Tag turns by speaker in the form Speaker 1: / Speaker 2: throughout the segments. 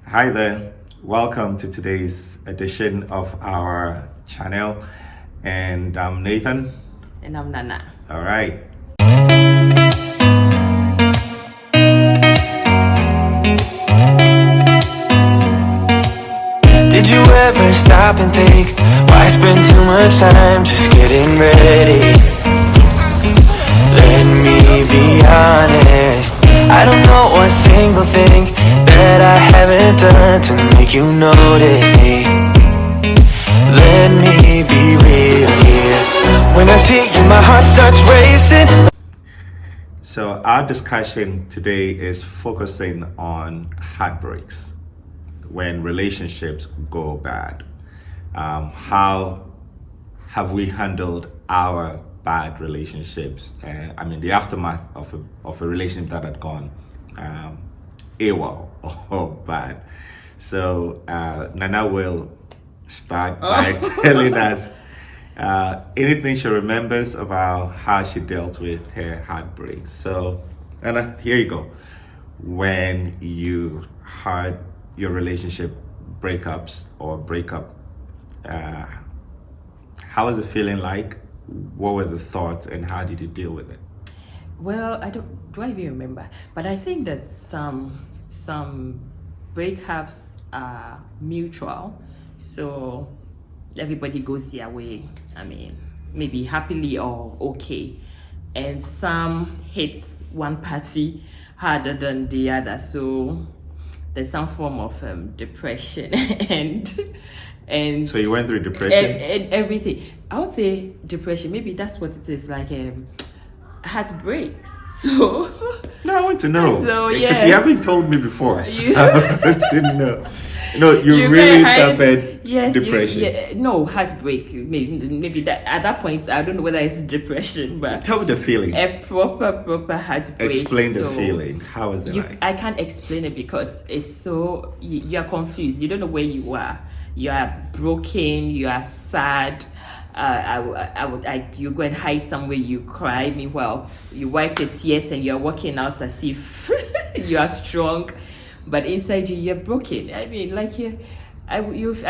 Speaker 1: Hi there. Welcome to today's edition of our channel. And I'm Nathan.
Speaker 2: And I'm Nana.
Speaker 1: All right.
Speaker 3: Did you ever stop and think, why spend too much time just getting ready? Let me be honest, I don't know a single thing that I haven't done to make you notice me. Let me be real here. When I see you, my heart starts racing.
Speaker 1: So our discussion today is focusing on heartbreaks when relationships go bad. How have we handled our bad relationships? The aftermath of a relationship that had gone AWOL or bad. So Nana will start by telling us anything she remembers about how she dealt with her heartbreaks. So Nana, here you go. When you had your relationship breakups or breakup, how was the feeling like? What were the thoughts and how did you deal with it?
Speaker 2: Well, do I even remember? But I think that some breakups are mutual, so everybody goes their way. Maybe happily or okay, and some hits one party harder than the other. So there's some form of depression and
Speaker 1: So you went through depression?
Speaker 2: And everything. I would say depression. Maybe that's what it is, like heartbreaks. So
Speaker 1: No, I want to know.
Speaker 2: So,
Speaker 1: Because
Speaker 2: yes.
Speaker 1: you haven't told me before. So I want to know. No, you really suffered depression.
Speaker 2: No, heartbreak. Maybe that at that point I don't know whether it's depression, but
Speaker 1: Tell me the feeling.
Speaker 2: a proper heartbreak.
Speaker 1: Explain the
Speaker 2: So
Speaker 1: feeling. How was it like?
Speaker 2: I can't explain it because it's so you are confused. You don't know where you are. You are broken. You are sad. You go and hide somewhere. You cry. Meanwhile, you wipe the tears and you are walking out as if you are strong, but inside you, you're broken. I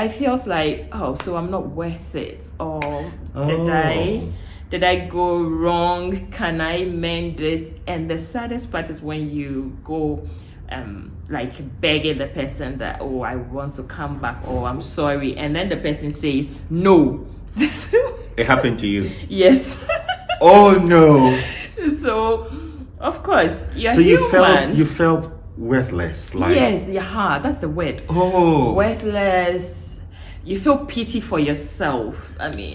Speaker 2: felt like, oh, so I'm not worth it, or did I go wrong? Can I mend it? And the saddest part is when you go like begging the person that, oh, I want to come back, or I'm sorry, and then the person says no.
Speaker 1: It happened to you?
Speaker 2: Yes.
Speaker 1: Oh no.
Speaker 2: So of course you're
Speaker 1: So
Speaker 2: human.
Speaker 1: you felt worthless, like
Speaker 2: Yes, yeah, that's the word.
Speaker 1: Oh.
Speaker 2: Worthless. You feel pity for yourself.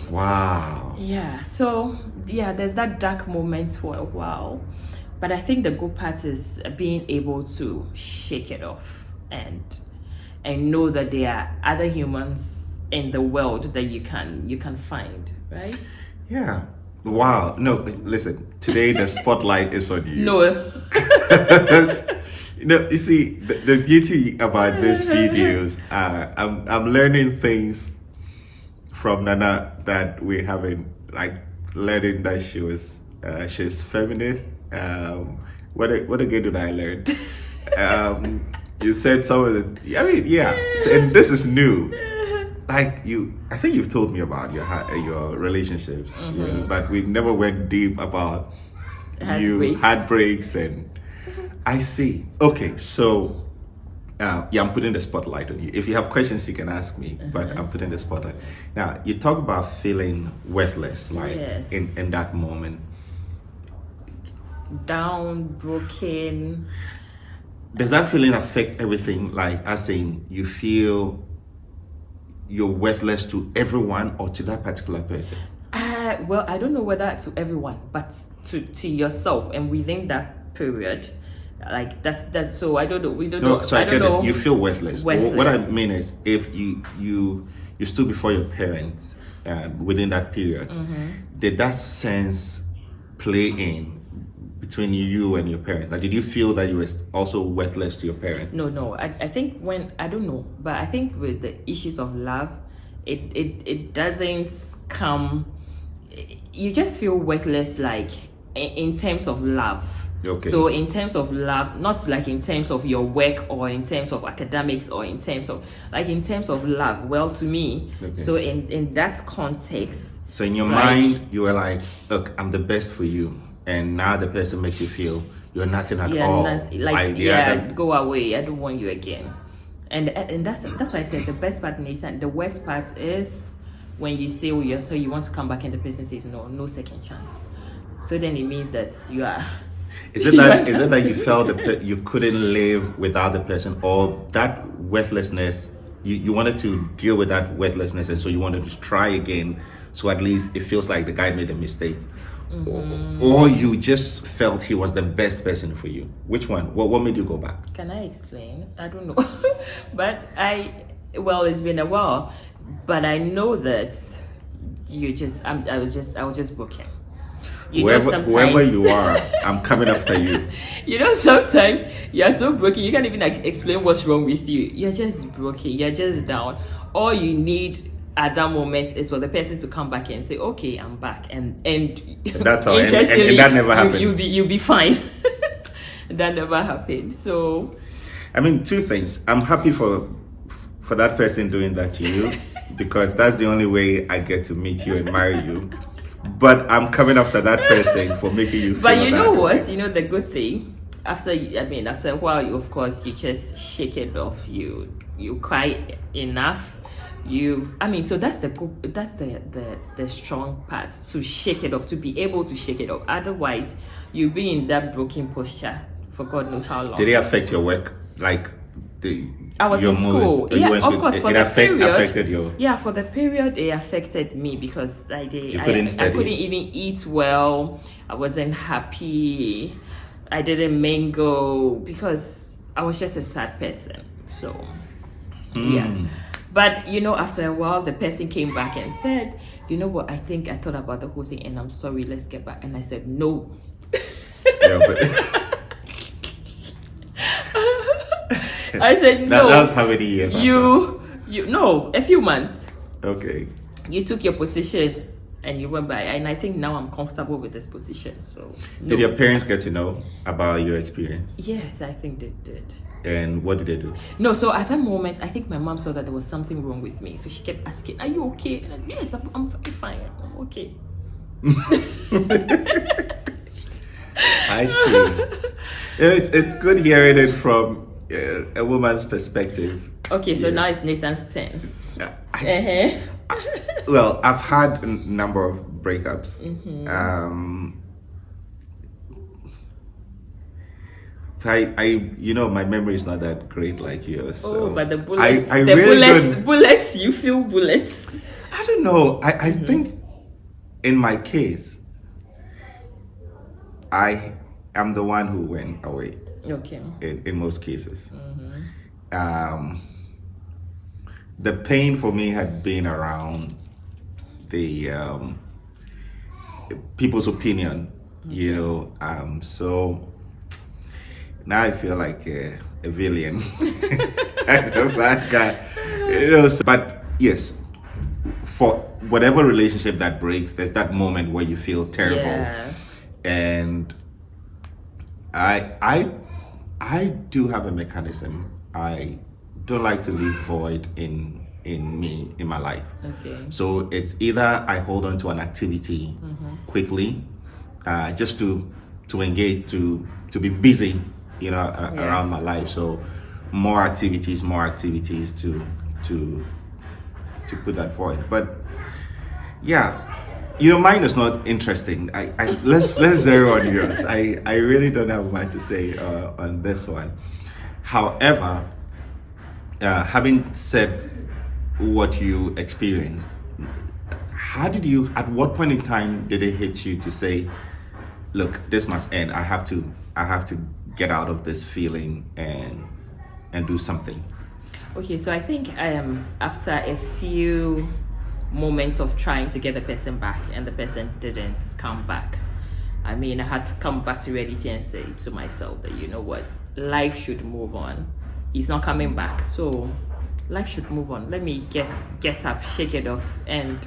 Speaker 1: Wow.
Speaker 2: Yeah. So yeah, there's that dark moment for a while, but I think the good part is being able to shake it off and know that there are other humans in the world that you can find, right?
Speaker 1: Yeah. Wow. No, listen. Today the spotlight is on you.
Speaker 2: No.
Speaker 1: You see, the beauty about these videos, I'm learning things from Nana that we haven't, like learning that she's feminist. What again did I learn? You said some of the, yeah, and this is new. Like I think you've told me about your relationships, but we never went deep about heartbreaks, and I see. Okay, so I'm putting the spotlight on you. If you have questions, you can ask me, but I'm putting the spotlight. Now, you talk about feeling worthless, like
Speaker 2: Yes.
Speaker 1: in that moment.
Speaker 2: Down, broken.
Speaker 1: Does that feeling affect everything? Like, as in, you feel you're worthless to everyone or to that particular person?
Speaker 2: Well, I don't know whether to everyone, but to yourself, and within that period, like that's. So I don't know. We don't know.
Speaker 1: So I
Speaker 2: don't
Speaker 1: get
Speaker 2: know.
Speaker 1: it. You feel worthless.
Speaker 2: Worthless.
Speaker 1: What I mean is, if you stood before your parents within that period, did that sense play in between you and your parents? Like, did you feel that you were also worthless to your parents?
Speaker 2: No. I think I don't know, but I think with the issues of love, it doesn't come. You just feel worthless, like in terms of love.
Speaker 1: Okay.
Speaker 2: So in terms of love, not like in terms of your work or in terms of academics or in terms of love. Well, to me,
Speaker 1: Okay.
Speaker 2: so in that context.
Speaker 1: So in your
Speaker 2: it's
Speaker 1: mind, you were like, "Look, I'm the best for you," and now the person makes you feel you're nothing at all.
Speaker 2: Go away. I don't want you again. And that's why I said the best part, Nathan. The worst part is when you say, "Oh, you want to come back," and the person says, "No second chance." So then it means that you are.
Speaker 1: Is it that you felt that you couldn't live without the person, or that worthlessness? You wanted to deal with that worthlessness, and so you wanted to try again, so at least it feels like the guy made a mistake, or you just felt he was the best person for you. Which one? What made you go back?
Speaker 2: Can I explain? I don't know, but it's been a while, but I know that I was just broken.
Speaker 1: Whoever you are, I'm coming after you.
Speaker 2: Sometimes you're so broken, you can't even explain what's wrong with you. You're just broken, you're just down. All you need at that moment is for the person to come back and say, "Okay, I'm back," and
Speaker 1: that's all. And that never happened.
Speaker 2: You'll be fine. That never happened. So,
Speaker 1: I mean, two things. I'm happy for that person doing that to you, because that's the only way I get to meet you and marry you. But I'm coming after that person for making you feel.
Speaker 2: But you know what? The good thing, after a while, of course, you just shake it off. You cry enough. So that's the strong part, to shake it off, to be able to shake it off. Otherwise, you'll be in that broken posture for God knows how long.
Speaker 1: Did it affect your work? Like
Speaker 2: I was in school. Yeah, of course. For the period,
Speaker 1: affected you.
Speaker 2: Yeah, for the period, it affected me because I couldn't even eat well. I wasn't happy. I didn't mingle because I was just a sad person. So, yeah. But after a while, the person came back and said, "You know what? I think I thought about the whole thing, and I'm sorry. Let's get back." And I said, "No."
Speaker 1: Yeah, but
Speaker 2: I said no.
Speaker 1: That was how many years?
Speaker 2: A few months.
Speaker 1: Okay.
Speaker 2: You took your position and you went by, and I think now I'm comfortable with this position. So. No.
Speaker 1: Did your parents get to know about your experience?
Speaker 2: Yes, I think they did.
Speaker 1: And what did they do?
Speaker 2: No, so at that moment, I think my mom saw that there was something wrong with me, so she kept asking, "Are you okay?" And yes, I'm fine. I'm okay.
Speaker 1: I see. It's good hearing it from a woman's perspective.
Speaker 2: Okay, so now it's Nathan's turn.
Speaker 1: Well, I've had a number of breakups. My memory is not that great like yours. So
Speaker 2: but the bullets, bullets, you feel bullets.
Speaker 1: I don't know. I think in my case, I am the one who went away.
Speaker 2: Okay.
Speaker 1: In most cases. The pain for me had been around the people's opinion, so now I feel like a villain and a bad guy, but yes, for whatever relationship that breaks, there's that moment where you feel terrible. And I do have a mechanism. I don't like to leave void in my life.
Speaker 2: Okay.
Speaker 1: So it's either I hold on to an activity quickly, just to engage, to be busy, around my life. So more activities to put that void. But yeah, mine is not interesting. Let's zero on yours. I really don't have much to say on this one. However, having said what you experienced, at what point in time did it hit you to say, "Look, this must end. I have to get out of this feeling and do something"?
Speaker 2: Okay, so I think after a few moments of trying to get the person back and the person didn't come back, I had to come back to reality and say to myself that, you know what, life should move on. He's not coming back, so life should move on. Let me get up, shake it off, and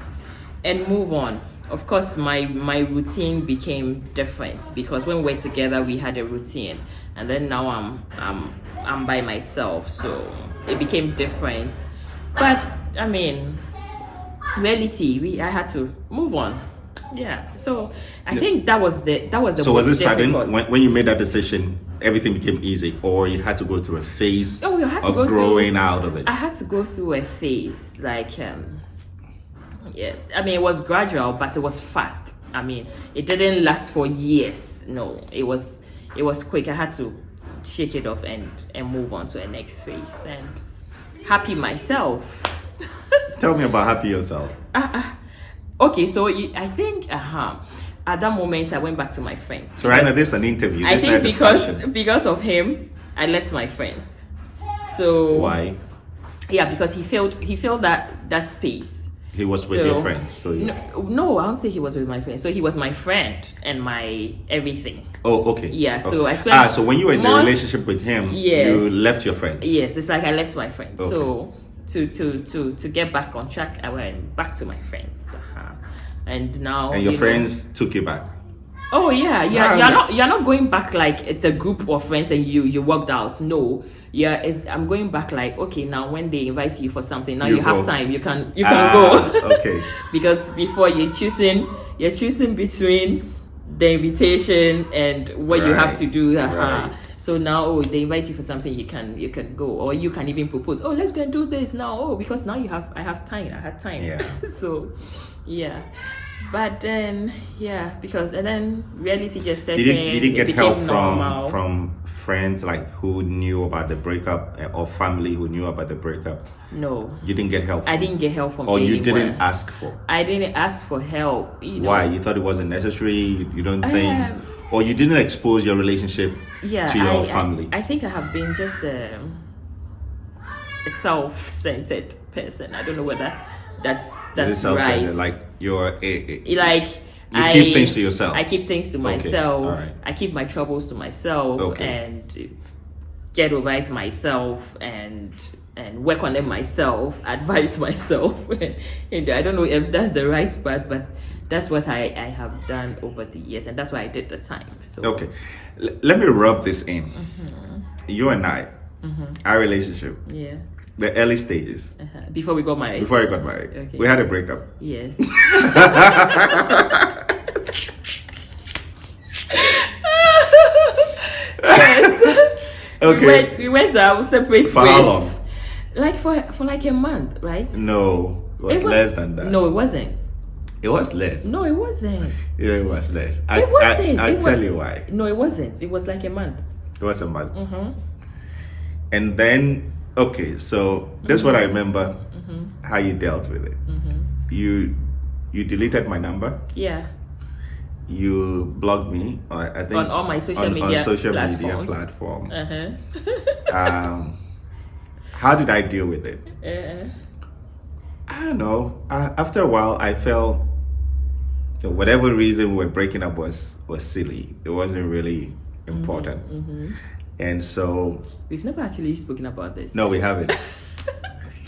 Speaker 2: move on. of course, my routine became different because when we're together, we had a routine, and then now I'm by myself, so it became different. But I mean, reality, I had to move on. Yeah, so I think that was the
Speaker 1: So was
Speaker 2: most
Speaker 1: it sudden
Speaker 2: difficult.
Speaker 1: when you made that decision? Everything became easy, or you had to go through a phase
Speaker 2: Oh, you had to
Speaker 1: of
Speaker 2: go
Speaker 1: growing
Speaker 2: through,
Speaker 1: out of it?
Speaker 2: I had to go through a phase, like yeah, I mean, it was gradual, but it was fast. I mean, it didn't last for years. No, it was quick. I had to shake it off and move on to the next phase, and happy myself.
Speaker 1: Tell me about happy yourself.
Speaker 2: Okay, so I think at that moment I went back to my friends.
Speaker 1: So right now this is an interview.
Speaker 2: I
Speaker 1: This is not a
Speaker 2: think
Speaker 1: discussion.
Speaker 2: because of him, I left my friends. So
Speaker 1: Why?
Speaker 2: Yeah, because he felt that space.
Speaker 1: He was with your friends, so you...
Speaker 2: No, I won't say he was with my friend. So he was my friend and my everything.
Speaker 1: Oh, okay.
Speaker 2: Yeah,
Speaker 1: Okay.
Speaker 2: so I spent
Speaker 1: so when you were in a
Speaker 2: more-
Speaker 1: relationship with him,
Speaker 2: Yes.
Speaker 1: you left your friend.
Speaker 2: Yes, it's like I left my friends.
Speaker 1: Okay.
Speaker 2: So to get back on track, I went back to my friends. And now
Speaker 1: And your
Speaker 2: you know-
Speaker 1: friends took you back.
Speaker 2: Oh yeah,
Speaker 1: Ah,
Speaker 2: you're not going back like it's a group of friends and you walked out. No, yeah, I'm going back like, okay, now when they invite you for something, now
Speaker 1: You
Speaker 2: you have
Speaker 1: go.
Speaker 2: time. You can
Speaker 1: Ah,
Speaker 2: go.
Speaker 1: okay.
Speaker 2: Because before you're choosing between the invitation and what you have
Speaker 1: Right,
Speaker 2: to do.
Speaker 1: right.
Speaker 2: So now they invite you for something, you can go, or you can even propose. Oh, let's go and do this now. Oh, because now I have time. I had time.
Speaker 1: Yeah.
Speaker 2: So yeah. But then and then reality just set
Speaker 1: Did you
Speaker 2: in.
Speaker 1: get
Speaker 2: it
Speaker 1: help
Speaker 2: became normal.
Speaker 1: from friends like who knew about the breakup, or family who knew about the breakup?
Speaker 2: No,
Speaker 1: You didn't get help.
Speaker 2: I
Speaker 1: from-
Speaker 2: didn't get help from
Speaker 1: Or you
Speaker 2: anyone.
Speaker 1: didn't ask for.
Speaker 2: I didn't ask for help. You know.
Speaker 1: Why? You thought it wasn't necessary? You don't think,
Speaker 2: Um,
Speaker 1: or you didn't expose your relationship
Speaker 2: Yeah,
Speaker 1: to your family?
Speaker 2: I think I have been just a self-centered person. I don't know whether that's
Speaker 1: Is it self-centered?
Speaker 2: right.
Speaker 1: Like you're
Speaker 2: Like
Speaker 1: you keep things to yourself.
Speaker 2: I keep things to
Speaker 1: Okay,
Speaker 2: myself.
Speaker 1: alright.
Speaker 2: I keep my troubles to myself
Speaker 1: Okay.
Speaker 2: and get over it myself and work on them myself, advise myself. And I don't know if that's the right part, but that's what I have done over the years, and that's why I did the time. So
Speaker 1: Okay, let me rub this in. You and I, our relationship,
Speaker 2: yeah.
Speaker 1: the early stages
Speaker 2: Before we got married.
Speaker 1: before I got married,
Speaker 2: Okay.
Speaker 1: we had a breakup.
Speaker 2: Yes. Yes.
Speaker 1: Okay.
Speaker 2: We went our separate
Speaker 1: For
Speaker 2: ways.
Speaker 1: how long?
Speaker 2: Like for like a month, right?
Speaker 1: No, it was less than that.
Speaker 2: No, it wasn't.
Speaker 1: It was less.
Speaker 2: No, it wasn't.
Speaker 1: Yeah, it was less.
Speaker 2: It wasn't.
Speaker 1: I'll
Speaker 2: It
Speaker 1: tell
Speaker 2: was-
Speaker 1: you why.
Speaker 2: No, it wasn't. It was like a month.
Speaker 1: It was a month.
Speaker 2: Mm-hmm.
Speaker 1: And then, okay, so this is what I remember how you dealt with it. You deleted my number.
Speaker 2: Yeah.
Speaker 1: You blocked me. I think
Speaker 2: On all my social
Speaker 1: on
Speaker 2: media
Speaker 1: social media
Speaker 2: platforms.
Speaker 1: platform.
Speaker 2: Uh-huh.
Speaker 1: How did I deal with it? I don't know. After a while, I felt that whatever reason we were breaking up was silly. It wasn't really important. And so,
Speaker 2: We've never actually spoken about this.
Speaker 1: no, we haven't.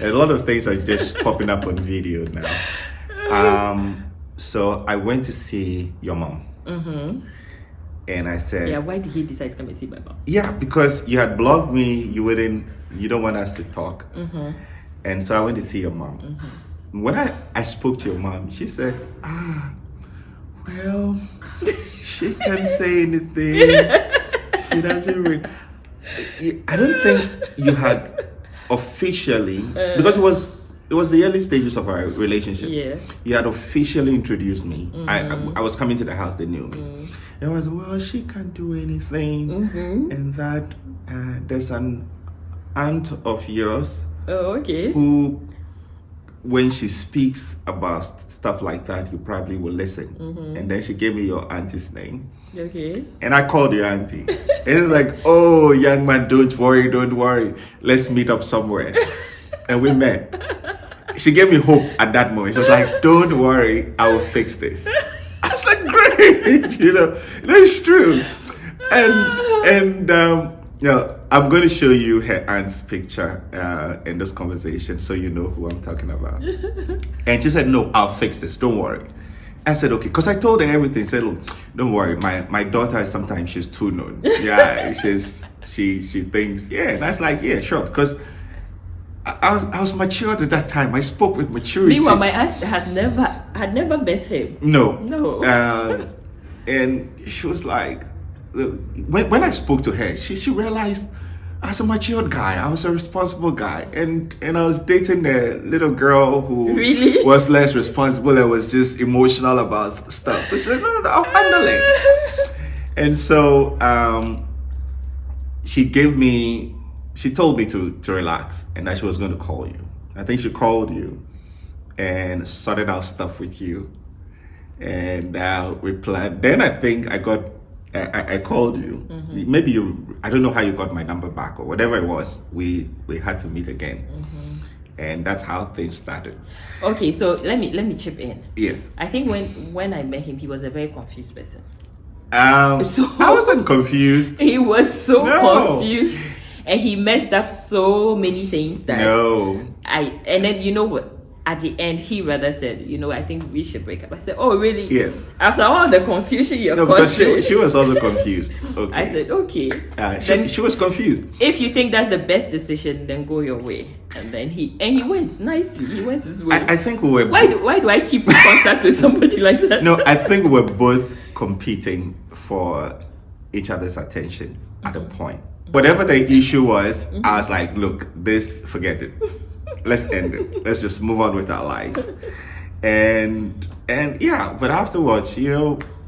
Speaker 1: A lot of things are just popping up on video now. So I went to see your mom. And I said,
Speaker 2: Yeah, why did he decide to come and see my mom?
Speaker 1: yeah, because you had blocked me, you don't want us to talk. And so I went to see your mom. When I spoke to your mom, she said, well, she can't say anything. She doesn't really... I don't think you had officially, because it was the early stages of our relationship.
Speaker 2: Yeah.
Speaker 1: You had officially introduced me. I was coming to the house, they knew me. And I was, well, she can't do anything. And that there's an aunt of yours
Speaker 2: Oh, okay.
Speaker 1: who, when she speaks about stuff like that, you probably will listen. And then she gave me your auntie's name.
Speaker 2: Okay.
Speaker 1: And I called your auntie. And it's like, oh, young man, don't worry. Let's meet up somewhere. And we met. She gave me hope at that moment. She was like, don't worry, I will fix this. I was like, great, it's true. And I'm going to show you her aunt's picture in this conversation so you know who I'm talking about. And she said, no, I'll fix this, don't worry. I said, okay, because I told her everything. I said, look, don't worry, my daughter sometimes she's too known. Yeah, she thinks, yeah. And I was like, yeah, sure, because I was matured at that time. I spoke with maturity.
Speaker 2: Meanwhile, my aunt had never met him.
Speaker 1: No. And she was like, when I spoke to her, she realized I was a matured guy. I was a responsible guy, and I was dating a little girl who
Speaker 2: really
Speaker 1: was less responsible and was just emotional about stuff. So she said, no, I'll handle it. And so she told me to relax and that she was going to call you. I think she called you and sorted out stuff with you, and we planned. Then I think I called you.
Speaker 2: Mm-hmm.
Speaker 1: Maybe I don't know how you got my number back or whatever it was. We had to meet again, and that's how things started.
Speaker 2: Okay, so let me chip in.
Speaker 1: Yes.
Speaker 2: I think when I met him, he was a very confused person.
Speaker 1: So I wasn't confused.
Speaker 2: He was so confused, and he messed up so many things that and then you know what? At the end, he rather said, I think we should break up. I said, oh, really?
Speaker 1: Yeah.
Speaker 2: After all the confusion you're
Speaker 1: because she was also confused. Okay.
Speaker 2: I said, okay.
Speaker 1: She was confused.
Speaker 2: If you think that's the best decision, then go your way. And then he went nicely. He went his way.
Speaker 1: I think we were...
Speaker 2: Why do I keep in contact with somebody like that?
Speaker 1: No, I think we were both competing for each other's attention at a point. Whatever the issue was, I was like, look, forget it. Let's end it. Let's just move on with our lives. And yeah, but afterwards,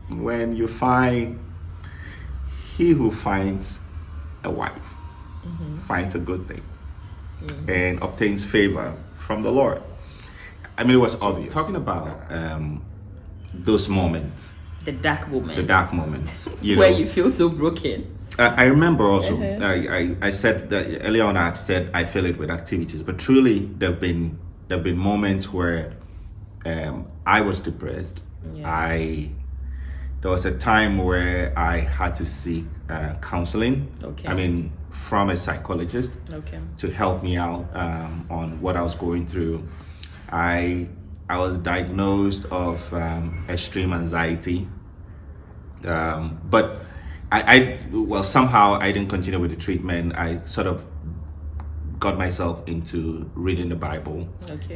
Speaker 1: when you find, he who finds a wife finds a good thing and obtains favor from the Lord. I mean, it was obvious. Talking about those moments.
Speaker 2: The dark moments.
Speaker 1: The dark moments.
Speaker 2: Where you feel so broken.
Speaker 1: I remember also, I said that earlier on, I had said I fill it with activities, but truly there have been moments where I was depressed.
Speaker 2: Yeah.
Speaker 1: There was a time where I had to seek counseling.
Speaker 2: Okay.
Speaker 1: I mean, from a psychologist to help me out on what I was going through. I was diagnosed of extreme anxiety, but somehow I didn't continue with the treatment. I sort of got myself into reading the Bible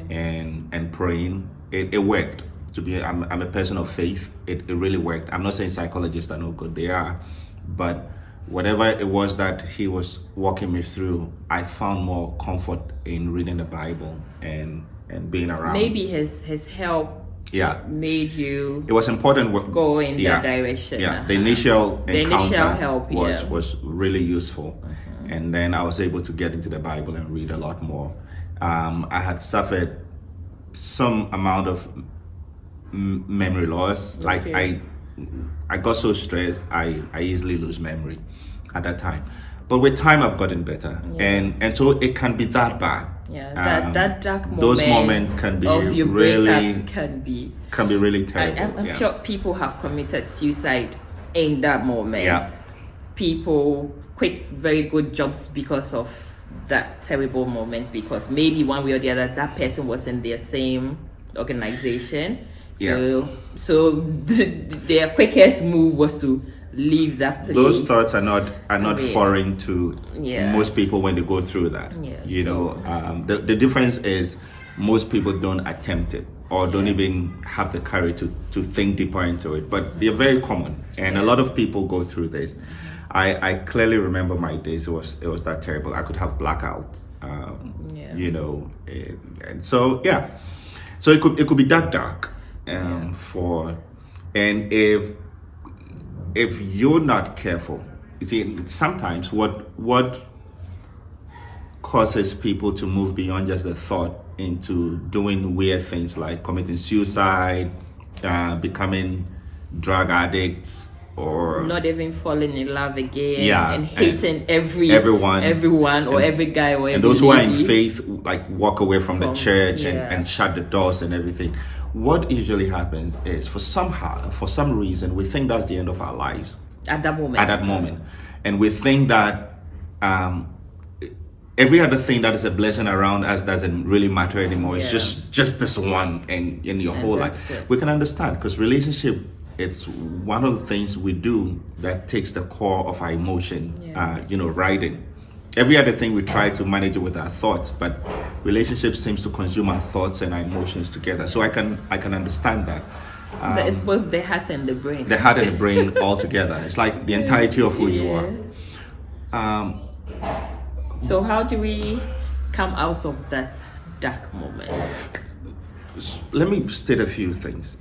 Speaker 1: and praying. It worked. I'm a person of faith. It really worked. I'm not saying psychologists are no good. They are, but whatever it was that he was walking me through, I found more comfort in reading the Bible and being around.
Speaker 2: Maybe his help made you,
Speaker 1: it was important
Speaker 2: go in that direction.
Speaker 1: The initial encounter
Speaker 2: help
Speaker 1: was really useful, and then I was able to get into the Bible and read a lot more. I had suffered some amount of memory loss. Like I got so stressed, I easily lose memory at that time, but with time I've gotten better, and so it can be that bad.
Speaker 2: Yeah, that dark moment.
Speaker 1: Those moments can be
Speaker 2: of your
Speaker 1: really
Speaker 2: can be
Speaker 1: really terrible.
Speaker 2: I'm sure people have committed suicide in that moment.
Speaker 1: Yeah.
Speaker 2: People quit very good jobs because of that terrible moment, because maybe one way or the other that person was in their same organization. So their quickest move was to leave that place.
Speaker 1: Those thoughts are not foreign to most people when they go through that. The difference is most people don't attempt it or don't even have the courage to think deeper into it, but they're very common, and a lot of people go through this. I clearly remember my days. It was that terrible. I could have blackouts, and so so it could be that dark and if you're not careful, you see, sometimes what causes people to move beyond just the thought into doing weird things like committing suicide, becoming drug addicts, or
Speaker 2: not even falling in love again, and hating
Speaker 1: everyone
Speaker 2: or every guy or every
Speaker 1: and those who are in
Speaker 2: lady.
Speaker 1: faith, like walk away from the church and shut the doors and everything. What usually happens is for some reason we think that's the end of our lives
Speaker 2: at that moment,
Speaker 1: and we think that every other thing that is a blessing around us doesn't really matter anymore. It's
Speaker 2: Yeah.
Speaker 1: just this one and in your
Speaker 2: And
Speaker 1: whole
Speaker 2: that's
Speaker 1: life.
Speaker 2: it.
Speaker 1: We can understand because relationship, it's one of the things we do that takes the core of our emotion, writing. Every other thing we try to manage it with our thoughts, but relationship seems to consume our thoughts and our emotions together. So I can understand that.
Speaker 2: It's both the heart and the brain.
Speaker 1: The heart and the brain all together. It's like the entirety of who you are.
Speaker 2: So how do we come out of that dark moment?
Speaker 1: Let me state a few things.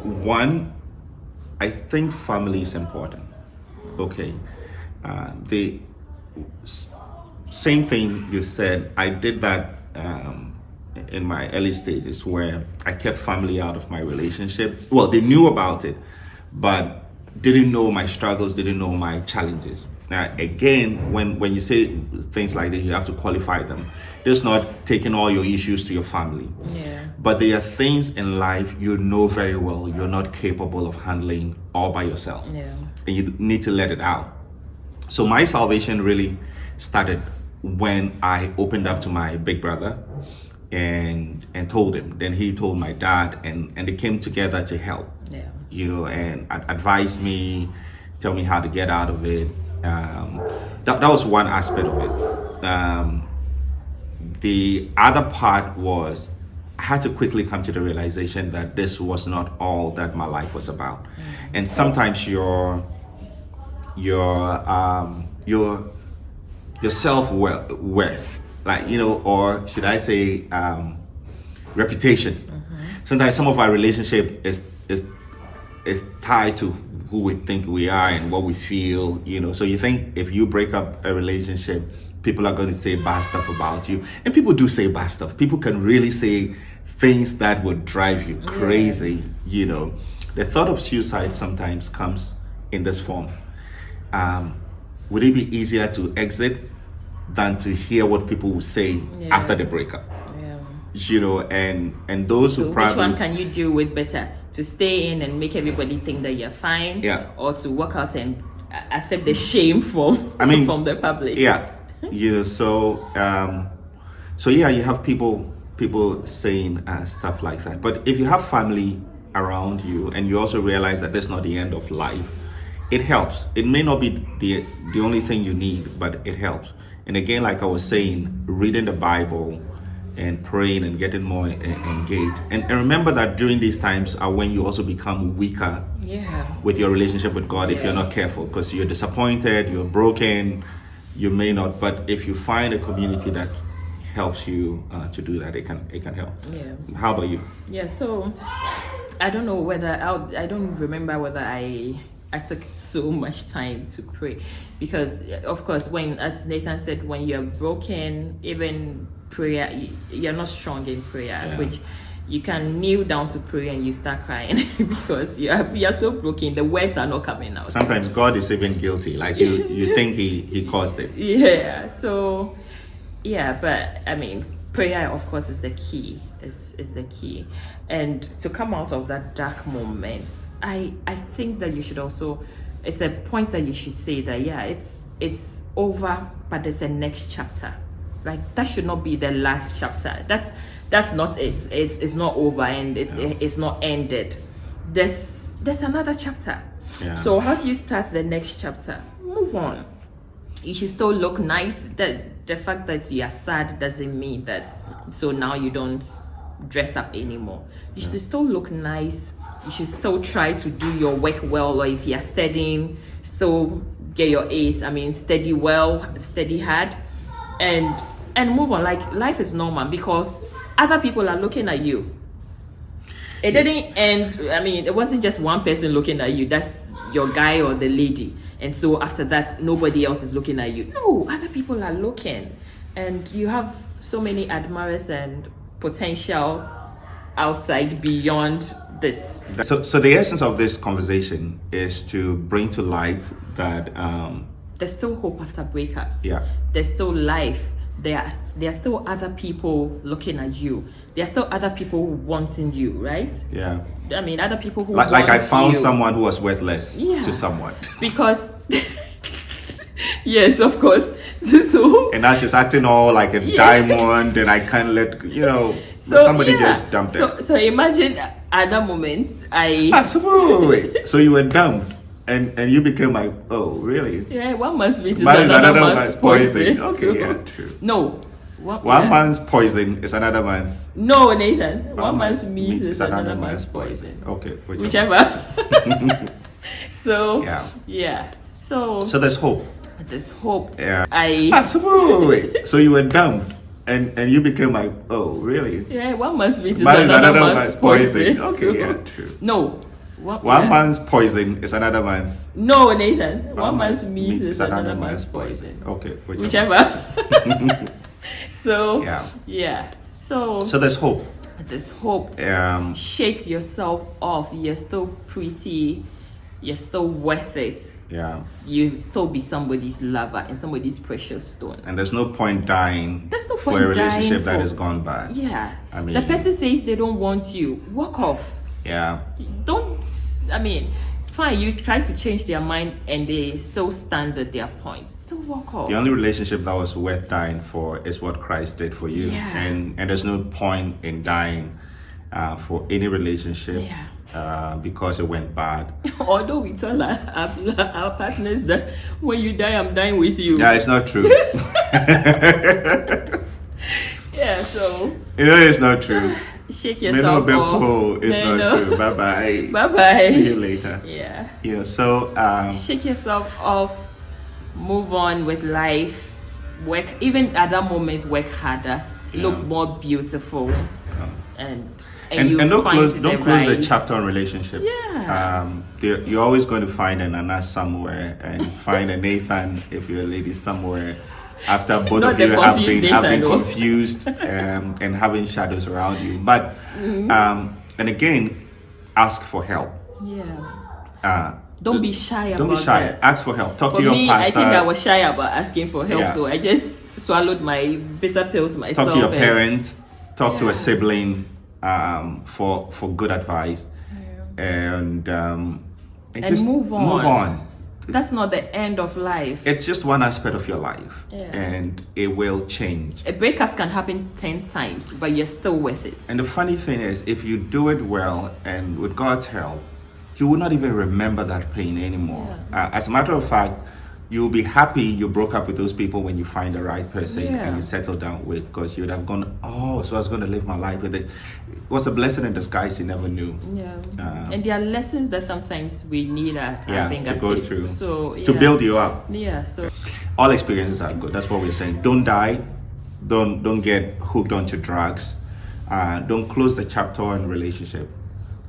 Speaker 1: One, I think family is important. Okay. The same thing you said, I did that in my early stages where I kept family out of my relationship. Well, they knew about it, but didn't know my struggles, didn't know my challenges. Now, again, when you say things like this, you have to qualify them. It's not taking all your issues to your family.
Speaker 2: Yeah.
Speaker 1: But there are things in life you know very well you're not capable of handling all by yourself.
Speaker 2: Yeah.
Speaker 1: And you need to let it out. So my salvation really started when I opened up to my big brother and told him. Then he told my dad, and they came together to help.
Speaker 2: Yeah.
Speaker 1: And advise me, tell me how to get out of it. That was one aspect of it. The other part was I had to quickly come to the realization that this was not all that my life was about. And sometimes your self-worth, or should I say reputation. Sometimes some of our relationship is tied to who we think we are and what we feel, So you think if you break up a relationship, people are going to say bad stuff about you. And people do say bad stuff. People can really say things that would drive you crazy, The thought of suicide sometimes comes in this form. Would it be easier to exit than to hear what people will say after the breakup? And those who probably...
Speaker 2: Which one can you deal with better? To stay in and make everybody think that you're fine, or to walk out and accept the shame from the public?
Speaker 1: So you have people saying stuff like that. But if you have family around you and you also realize that that's not the end of life, it helps. It may not be the only thing you need, but it helps. And again, like I was saying, reading the Bible and praying and getting more engaged. And remember that during these times are when you also become weaker with your relationship with God if you're not careful, because you're disappointed, you're broken, you may not. But if you find a community that helps you to do that, it can help. How about you?
Speaker 2: So I don't know whether I don't remember whether I took so much time to pray, because of course, as Nathan said, when you're broken, even prayer, you're not strong in prayer, which you can kneel down to pray and you start crying because you are so broken, the words are not coming out.
Speaker 1: Sometimes God is even guilty, like you think he caused it.
Speaker 2: But I mean, prayer of course is the key, is the key. And to come out of that dark moment, I think that you should also, it's a point that you should say that it's over, but there's a next chapter. Like that should not be the last chapter. That's not it. It's not over and it's not ended. There's another chapter. So how do you start the next chapter? Move on. You should still look nice. That the fact that you are sad doesn't mean that so now you don't dress up anymore. You should still look nice. You should still try to do your work well, or if you are studying, still get your A's. Study well, study hard, and move on. Like life is normal because other people are looking at you. It didn't end. It wasn't just one person looking at you. That's your guy or the lady, and so after that, nobody else is looking at you. No, other people are looking, and you have so many admirers and potential outside beyond this.
Speaker 1: So the essence of this conversation is to bring to light that
Speaker 2: there's still hope after breakups.
Speaker 1: There's
Speaker 2: still life. There are still other people looking at you. There are still other people wanting you, right? Other people who
Speaker 1: like
Speaker 2: want
Speaker 1: I found
Speaker 2: you.
Speaker 1: someone who was worthless to someone.
Speaker 2: Because yes, of course. So
Speaker 1: And now she's acting all like a diamond, and I can't let somebody just dumped her.
Speaker 2: So imagine at that moment
Speaker 1: Wait. So you were dumped, and you became like, oh, really?
Speaker 2: yeah, one man's meat is
Speaker 1: Mine is
Speaker 2: another man's poison.
Speaker 1: Okay,
Speaker 2: So-
Speaker 1: yeah, true.
Speaker 2: No.
Speaker 1: One man's poison is another man's.
Speaker 2: No, Nathan. One man's meat is another man's poison.
Speaker 1: Okay,
Speaker 2: Whichever. So
Speaker 1: Yeah.
Speaker 2: So
Speaker 1: there's hope.
Speaker 2: there's hope.
Speaker 1: Yeah. Wait. So you were dumped, and you became like, oh, really?
Speaker 2: Yeah, one man's meat is
Speaker 1: Mine is
Speaker 2: another man's poison.
Speaker 1: Okay,
Speaker 2: So-
Speaker 1: yeah, true.
Speaker 2: No.
Speaker 1: One man's poison is another man's.
Speaker 2: No, Nathan. One man's meat is another man's poison.
Speaker 1: Okay,
Speaker 2: Whichever. So
Speaker 1: Yeah.
Speaker 2: So
Speaker 1: there's hope.
Speaker 2: there's hope. Shake yourself off. You're still pretty. You're still worth it.
Speaker 1: Yeah.
Speaker 2: You still be somebody's lover and somebody's precious stone.
Speaker 1: And there's no point dying
Speaker 2: There's no
Speaker 1: for a
Speaker 2: point dying
Speaker 1: relationship that
Speaker 2: for-
Speaker 1: has gone bad.
Speaker 2: Yeah.
Speaker 1: I mean-
Speaker 2: the person says they don't want you. Walk off.
Speaker 1: Yeah.
Speaker 2: Don't. Fine. You try to change their mind and they still stand at their points. Still walk off.
Speaker 1: The only relationship that was worth dying for is what Christ did for you.
Speaker 2: Yeah.
Speaker 1: And there's no point in dying for any relationship because it went bad.
Speaker 2: Although we tell our partners that when you die, I'm dying with you.
Speaker 1: Yeah, it's not true.
Speaker 2: Yeah, so
Speaker 1: It's not true.
Speaker 2: shake
Speaker 1: It's
Speaker 2: yourself off.
Speaker 1: not true. Bye bye.
Speaker 2: Bye bye.
Speaker 1: See you later.
Speaker 2: Yeah.
Speaker 1: So
Speaker 2: Shake yourself off. Move on with life. Work. Even at that moment, work harder. Look more beautiful. And you
Speaker 1: don't
Speaker 2: find
Speaker 1: close the
Speaker 2: right.
Speaker 1: chapter on relationship.
Speaker 2: Yeah.
Speaker 1: You're always going to find an Anna somewhere and find a Nathan if you're a lady somewhere. After both
Speaker 2: Not
Speaker 1: of you
Speaker 2: the
Speaker 1: have
Speaker 2: confused
Speaker 1: been
Speaker 2: Nathan, though.
Speaker 1: confused and having shadows around you, but and again, ask for help.
Speaker 2: Yeah. Don't be shy about
Speaker 1: Don't be shy.
Speaker 2: that.
Speaker 1: Ask for help. Talk
Speaker 2: For
Speaker 1: to your
Speaker 2: me,
Speaker 1: pastor.
Speaker 2: I think I was shy about asking for help,
Speaker 1: Yeah.
Speaker 2: so I just swallowed my bitter pills myself.
Speaker 1: Talk to your
Speaker 2: and-
Speaker 1: parent. Talk to
Speaker 2: Yeah.
Speaker 1: a sibling for good advice, and just
Speaker 2: move on.
Speaker 1: Move on.
Speaker 2: That's not the end of life.
Speaker 1: It's just one aspect of your life, and it will change.
Speaker 2: Breakups can happen 10 times, but you're still with it.
Speaker 1: And the funny thing is, if you do it well and with God's help, you will not even remember that pain anymore. As a matter of fact, you'll be happy you broke up with those people when you find the right person and you settle down with, because you would have gone, oh, so I was going to live my life with this. It was a blessing in disguise you never knew.
Speaker 2: And there are lessons that sometimes we need at our
Speaker 1: To
Speaker 2: fingertips.
Speaker 1: go through,
Speaker 2: So,
Speaker 1: to build you up.
Speaker 2: So
Speaker 1: All experiences are good. That's what we're saying. Don't die. Don't get hooked onto drugs. Don't close the chapter on relationship.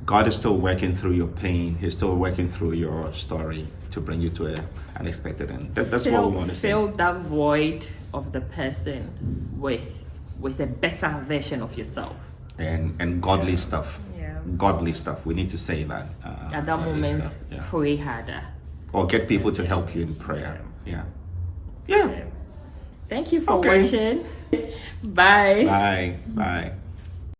Speaker 1: God is still working through your pain. He's still working through your story to bring you to an unexpected end. That's what we want to say.
Speaker 2: Fill that void of the person with a better version of yourself.
Speaker 1: And godly stuff. Godly stuff. We need to say that.
Speaker 2: At that moment, pray harder.
Speaker 1: Or get people to help you in prayer. Yeah.
Speaker 2: Thank you for watching. Bye.
Speaker 1: Bye.